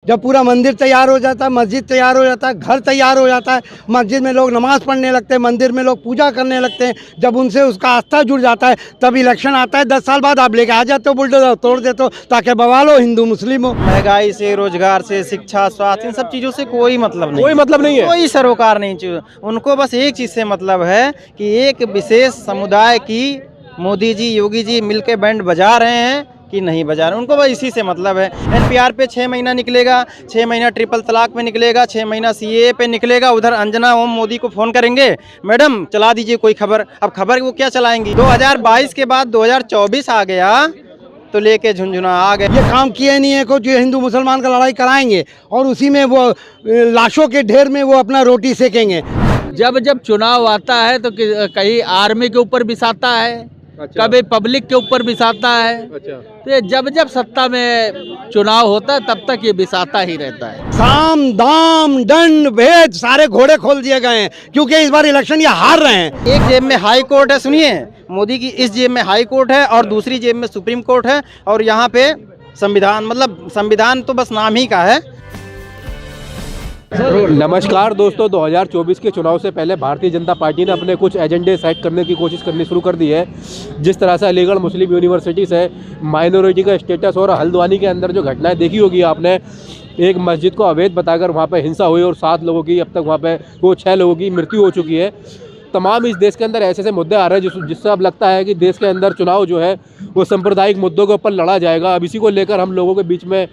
जब पूरा मंदिर तैयार हो जाता है, मस्जिद तैयार हो जाता है, घर तैयार हो जाता है, मस्जिद में लोग नमाज़ पढ़ने लगते हैं, मंदिर में लोग पूजा करने लगते हैं, जब उनसे उसका आस्था जुड़ जाता है तब इलेक्शन आता है। 10 साल बाद आप लेके आ जाते हो, बुलडोजर तोड़ देते हो ताकि बवाल हो, हिंदू मुस्लिम हो। महंगाई से, रोजगार से, शिक्षा, स्वास्थ्य, इन सब चीज़ों से कोई मतलब नहीं, कोई मतलब नहीं है। कोई सरोकार नहीं चाहिए उनको। बस एक चीज़ से मतलब है कि एक विशेष समुदाय की मोदी जी, योगी जी मिलके बैंड बजा रहे हैं कि नहीं बजा रहे, उनको बस इसी से मतलब है। एनपीआर पे 6 महीना निकलेगा, 6 महीना ट्रिपल तलाक पे निकलेगा, 6 महीना सीए पे निकलेगा। उधर अंजना ओम मोदी को फ़ोन करेंगे, मैडम चला दीजिए कोई खबर। अब खबर वो क्या चलाएंगी? 2022 के बाद 2024 आ गया तो लेके झुंझुना आ गए। ये काम किए नहीं है को जो हिंदू मुसलमान का लड़ाई कराएंगे और उसी में वो लाशों के ढेर में वो अपना रोटी सेकेंगे। जब जब चुनाव आता है तो कहीं आर्मी के ऊपर बिसाता है, अच्छा। कभी पब्लिक के ऊपर बिसाता है। अच्छा। तो ये जब जब सत्ता में चुनाव होता है तब तक ये बिसाता ही रहता है। साम दाम दंड भेद सारे घोड़े खोल दिए गए हैं क्योंकि इस बार इलेक्शन ये हार रहे हैं। एक जेब में हाई कोर्ट है, सुनिए, मोदी की इस जेब में हाई कोर्ट है और दूसरी जेब में सुप्रीम कोर्ट है और यहाँ पे संविधान, मतलब संविधान तो बस नाम ही का है। नमस्कार दोस्तों, 2024 के चुनाव से पहले भारतीय जनता पार्टी ने अपने कुछ एजेंडे सेट करने की कोशिश करनी शुरू कर दी है। जिस तरह से अलीगढ़ मुस्लिम यूनिवर्सिटी से माइनॉरिटी का स्टेटस और हल्द्वानी के अंदर जो घटनाएं देखी होगी आपने, एक मस्जिद को अवैध बताकर वहां पे हिंसा हुई और 7 लोगों की, अब तक वहां पे वो 6 लोगों की मृत्यु हो चुकी है। तमाम इस देश के अंदर ऐसे ऐसे मुद्दे आ रहे हैं जिससे अब लगता है कि देश के अंदर चुनाव जो है वो सांप्रदायिक मुद्दों के ऊपर लड़ा जाएगा। अब इसी को लेकर हम लोगों के बीच में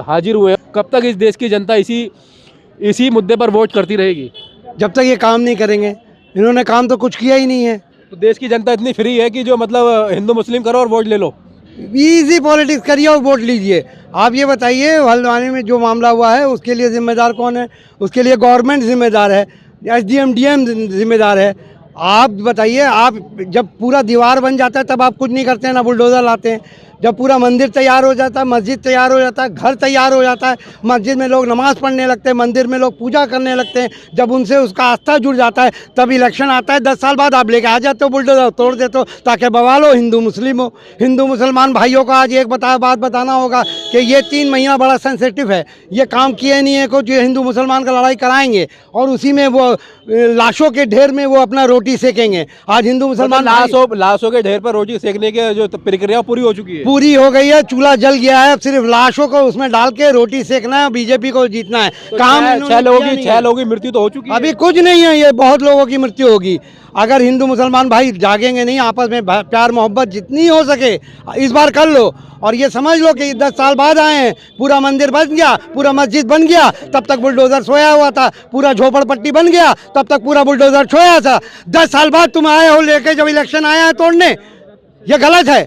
हाजिर हुए। कब तक इस देश की जनता इसी मुद्दे पर वोट करती रहेगी? जब तक ये काम नहीं करेंगे। इन्होंने काम तो कुछ किया ही नहीं है। तो देश की जनता इतनी फ्री है कि जो मतलब हिंदू मुस्लिम करो और वोट ले लो। इजी पॉलिटिक्स करिए और वोट लीजिए। आप ये बताइए, हल्द्वानी में जो मामला हुआ है उसके लिए जिम्मेदार कौन है? उसके लिए गवर्नमेंट जिम्मेदार है, एसडीएम डीएम जिम्मेदार है। आप बताइए, आप जब पूरा दीवार बन जाता है तब आप कुछ नहीं करते हैं, ना बुलडोज़र लाते हैं। जब पूरा मंदिर तैयार हो जाता है, मस्जिद तैयार हो जाता है, घर तैयार हो जाता है, मस्जिद में लोग नमाज़ पढ़ने लगते हैं, मंदिर में लोग पूजा करने लगते हैं, जब उनसे उसका आस्था जुड़ जाता है तब इलेक्शन आता है। 10 साल बाद आप लेके आ जाते हो, बुलडोज़र तोड़ देते हो ताकि बवाल हो, हिंदू मुस्लिम हो। हिंदू मुसलमान भाइयों को आज एक बात बताना होगा कि ये 3 महीना बड़ा सेंसिटिव है। ये काम किए नहीं है को जो हिंदू मुसलमान का लड़ाई कराएंगे और उसी में वो लाशों के ढेर में वो अपना रोटी सेकेंगे। आज हिंदू मुसलमान लाशों के ढेर पर रोटी सेकने की जो प्रक्रिया पूरी हो चुकी है, पूरी हो गई है। चूल्हा जल गया है, अब सिर्फ लाशों को उसमें डाल के रोटी सेकना है, बीजेपी को जीतना है। तो काम 6 लोगों की मृत्यु तो हो चुकी है। अभी कुछ नहीं है, ये बहुत लोगों की मृत्यु होगी अगर हिंदू मुसलमान भाई जागेंगे नहीं, आपस में प्यार मोहब्बत जितनी हो सके इस बार कर लो। और ये समझ लो कि 10 साल बाद आए हैं, पूरा मंदिर बन गया, पूरा मस्जिद बन गया, तब तक बुलडोजर सोया हुआ था। पूरा झोपड़पट्टी बन गया, तब तक पूरा बुलडोजर सोया था। 10 साल बाद तुम आए हो लेके, जब इलेक्शन आया है तोड़ने, ये गलत है।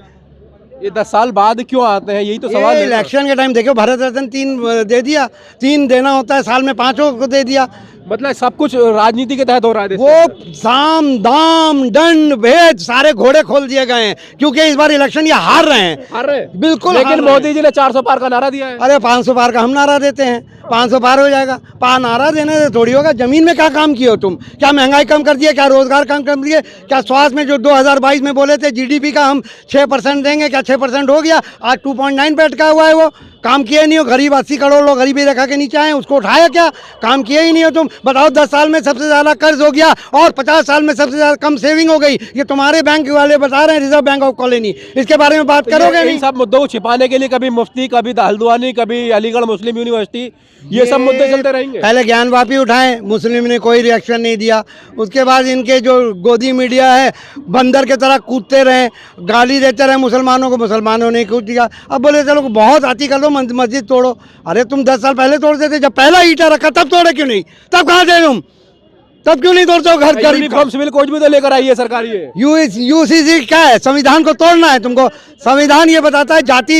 ये 10 साल बाद क्यों आते हैं, यही तो सवाल है। इलेक्शन के टाइम देखो, भारत रत्न 3 दे दिया, 3 देना होता है, साल में 5 को दे दिया। मतलब सब कुछ राजनीति के तहत हो रहा है। वो साम दाम दंड भेद सारे घोड़े खोल दिए गए हैं क्योंकि इस बार इलेक्शन ये हार रहे हैं। बिल्कुल। लेकिन मोदी जी ने 400 पार का नारा दिया है। अरे 500 पार का हम नारा देते हैं, 500 पार हो जाएगा। नारा देने से थोड़ी होगा। जमीन में क्या काम किए हो तुम? क्या महंगाई कम कर दिया? क्या रोजगार कम कर दिए? क्या स्वास्थ्य में जो 2022 में बोले थे जीडीपी का हम 6% देंगे, क्या 6% हो गया? आज 2.9 पे अटका हुआ है। वो काम किए नहीं हो। गरीब 80 करोड़ लोग गरीबी रेखा के नीचे आए, उसको उठाया क्या? काम किए ही नहीं हो तुम। बताओ, 10 साल में सबसे ज़्यादा कर्ज हो गया और 50 साल में सबसे ज़्यादा कम सेविंग हो गई। ये तुम्हारे बैंक वाले बता रहे हैं, रिजर्व बैंक ऑफ कॉलोनी। इसके बारे में बात करोगे नहीं? सब मुद्दों को छिपाने के लिए कभी मुफ्ती, कभी हल्द्वानी, कभी अलीगढ़ मुस्लिम यूनिवर्सिटी, ये सब मुद्दे चलते रहेंगे। पहले ज्ञानवापी उठाएं, मुस्लिम ने कोई रिएक्शन नहीं दिया। उसके बाद इनके जो गोदी मीडिया है बंदर की तरह कूदते रहे, गाली देते रहे मुसलमानों को, मुसलमानों ने कूद दिया। अब बोले चलो बहुत आती कर दो, मस्जिद तोड़ो। अरे तुम 10 साल पहले तोड़ देते, जब पहला ईटा रखा तब तोड़े क्यों नहीं? तब कहाँ थे तुम? तब क्यों नहीं तोड़ते हो घर गरीब? सिविल कोड भी तो लेकर आई है सरकार। ये यूसीसी क्या है? संविधान को तोड़ना है तुमको। संविधान ये बताता है जाति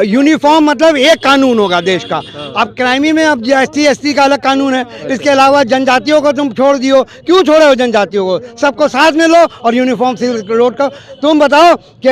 यूनिफॉर्म, मतलब एक कानून होगा देश का। अब क्राइमी में अब ST का अलग कानून है। इसके अलावा जनजातियों को तुम छोड़ दियो। क्यों छोड़े हो जनजातियों को? सबको साथ में लो और यूनिफॉर्म सिविल कोड का। तुम बताओ कि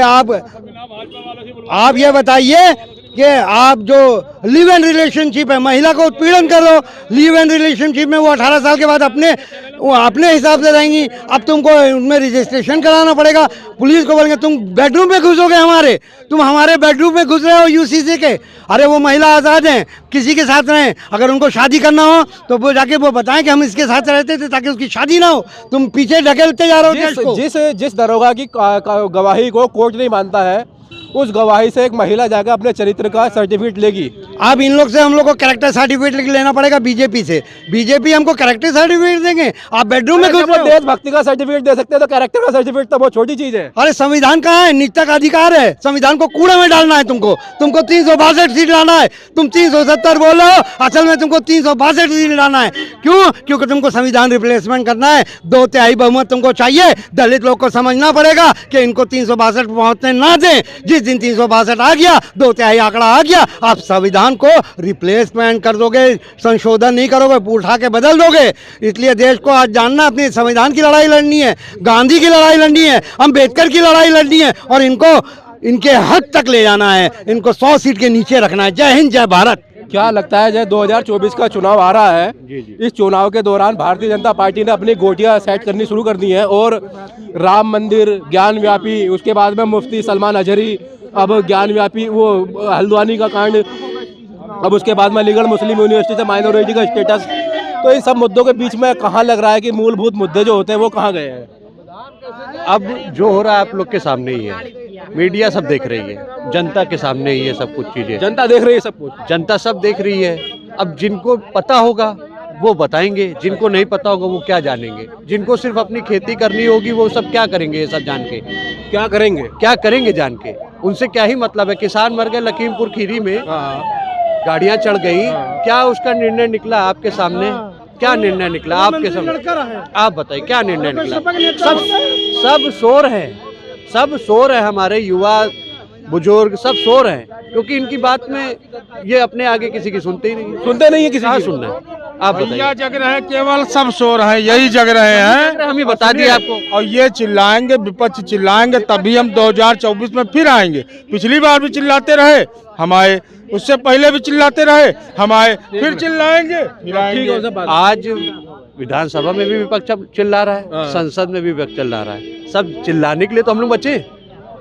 आप ये बताइए कि आप जो लिव इन रिलेशनशिप है, महिला को उत्पीड़न करो, लिव इन रिलेशनशिप में वो 18 साल के बाद अपने वो अपने हिसाब से रहेंगी। अब तुमको उनमें रजिस्ट्रेशन कराना पड़ेगा, पुलिस को बोलेंगे तुम बेडरूम में घुसोगे हमारे, तुम हमारे बेडरूम में घुस रहे हो यूसीसी के। अरे वो महिला आज़ाद हैं, किसी के साथ रहें, अगर उनको शादी करना हो तो वो जाके वो बताएं कि हम इसके साथ रहते थे ताकि उसकी शादी ना हो। तुम पीछे ढकेलते जा रहे हो देश को। जिस दरोगा की गवाही को कोर्ट नहीं मानता है, उस गवाही से एक महिला जाकर अपने चरित्र का सर्टिफिकेट लेगी। अब इन लोग से हम लोग को कैरेक्टर सर्टिफिकेट लेना पड़ेगा बीजेपी से। बीजेपी हमको कैरेक्टर सर्टिफिकेट देंगे, आप बेडरूम में घुस रहे हो। देशभक्ति का सर्टिफिकेट दे सकते हैं तो कैरेक्टर का सर्टिफिकेट तो बहुत छोटी चीज है। अरे संविधान कहाँ है? निजता का अधिकार है, संविधान को कूड़े में डालना है तुमको। 362 सीट लाना है, तुम 370 बोल रहे हो, असल में तुमको 362 सीट लाना है। क्यों? क्योंकि तुमको संविधान रिप्लेसमेंट करना है, 2/3 बहुमत तुमको चाहिए। दलित लोग को समझना पड़ेगा कि इनको 362 पहुंचने ना दें। जिस दिन 362 आ गया, 2/3 आंकड़ा आ गया, आप संविधान को रिप्लेसमेंट कर दोगे, संशोधन नहीं करोगे, उठा के बदल दोगे। इसलिए देश को आज जानना, अपने संविधान की लड़ाई लड़नी है, गांधी की लड़ाई लड़नी है, अम्बेडकर की लड़ाई लड़नी है और इनको इनके हक तक ले जाना है, इनको 100 सीट के नीचे रखना है। जय हिंद, जय भारत। क्या लगता है जब 2024 का चुनाव आ रहा है, इस चुनाव के दौरान भारतीय जनता पार्टी ने अपनी गोटियां सेट करनी शुरू कर दी हैं और राम मंदिर, ज्ञान व्यापी, उसके बाद में मुफ्ती सलमान अजहरी, अब ज्ञान व्यापी वो हल्द्वानी का कांड, अब उसके बाद में अलीगढ़ मुस्लिम यूनिवर्सिटी से माइनॉरिटी का स्टेटस, तो इन सब मुद्दों के बीच में कहाँ लग रहा है कि मूलभूत मुद्दे जो होते हैं वो कहाँ गए हैं? अब जो हो रहा है आप लोग के सामने ही है, मीडिया सब देख रही है, जनता के सामने ही है सब कुछ चीजें। जनता देख रही है सब कुछ, जनता सब देख रही है। अब जिनको पता होगा वो बताएंगे, जिनको नहीं पता होगा वो क्या जानेंगे। जिनको सिर्फ अपनी खेती करनी होगी वो सब क्या करेंगे? ये सब जान के क्या करेंगे? क्या करेंगे जान के? उनसे क्या ही मतलब है? किसान मर गए लखीमपुर खीरी में, गाड़ियां चढ़ गई, क्या उसका निर्णय निकला आपके सामने? क्या निर्णय निकला आपके सामने? आप बताइए क्या निर्णय निकला? सब शोर है, सब शोर है, हमारे युवा बुजुर्ग सब शोर हैं, क्योंकि इनकी बात में ये अपने आगे किसी की सुनते ही नहीं है किसी की सुनना है। आप बताइए। जग रहे हैं, केवल सब शोर है, यही जग रहे हैं। हम ही बता दिए आपको। और ये चिल्लाएंगे, विपक्ष चिल्लाएंगे, तभी हम 2024 में फिर आएंगे। पिछली बार भी चिल्लाते रहे, हम आए, उससे पहले भी चिल्लाते रहे, हम आए, फिर चिल्लाएंगे, फिर आएंगे। आज विधानसभा में भी विपक्ष चिल्ला रहा है, संसद में भी विपक्ष चिल्ला रहा है, सब चिल्लाने के लिए तो हम लोग बचे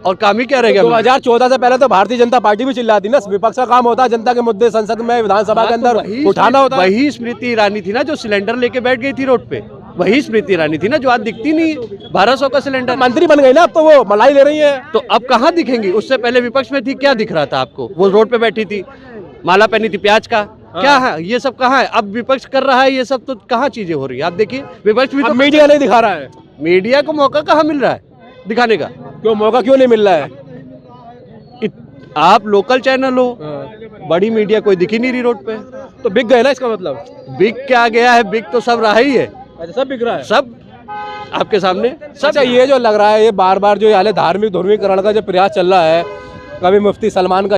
और काम ही क्या रह गया? 2014 से पहले तो भारतीय जनता पार्टी भी चिल्लाती ना, विपक्ष का काम होता है जनता के मुद्दे संसद में, विधानसभा के अंदर उठाना होता है। वही स्मृति ईरानी थी ना जो सिलेंडर लेके बैठ गई थी रोड पे, वही स्मृति ईरानी थी ना जो आज दिखती नहीं है। 1200 का सिलेंडर, मंत्री बन गई ना, अब तो वो मलाई ले रही है, तो अब कहाँ दिखेंगी? उससे पहले विपक्ष में थी, क्या दिख रहा था आपको? वो रोड पे बैठी थी, माला पहनी थी प्याज का, क्या है ये सब? कहाँ है? अब विपक्ष कर रहा है ये सब, तो कहाँ चीजें हो रही है? आप देखिए, विपक्ष भी तो मीडिया नहीं दिखा रहा है। मीडिया को मौका कहाँ मिल रहा है दिखाने का? क्यों मौका क्यों नहीं मिल रहा है? आप लोकल चैनल हो, बड़ी मीडिया कोई दिख ही नहीं रही रोड पे, तो बिक गए ना, इसका मतलब? बिक क्या गया है? बिक तो सब रहा ही है। अच्छा, सब बिक रहा है, सब आपके सामने सब। अच्छा, ये जो लग रहा है, ये बार बार जो ये धार्मिक ध्रुवीकरण का जो प्रयास चल रहा है, कभी मुफ्ती सलमान का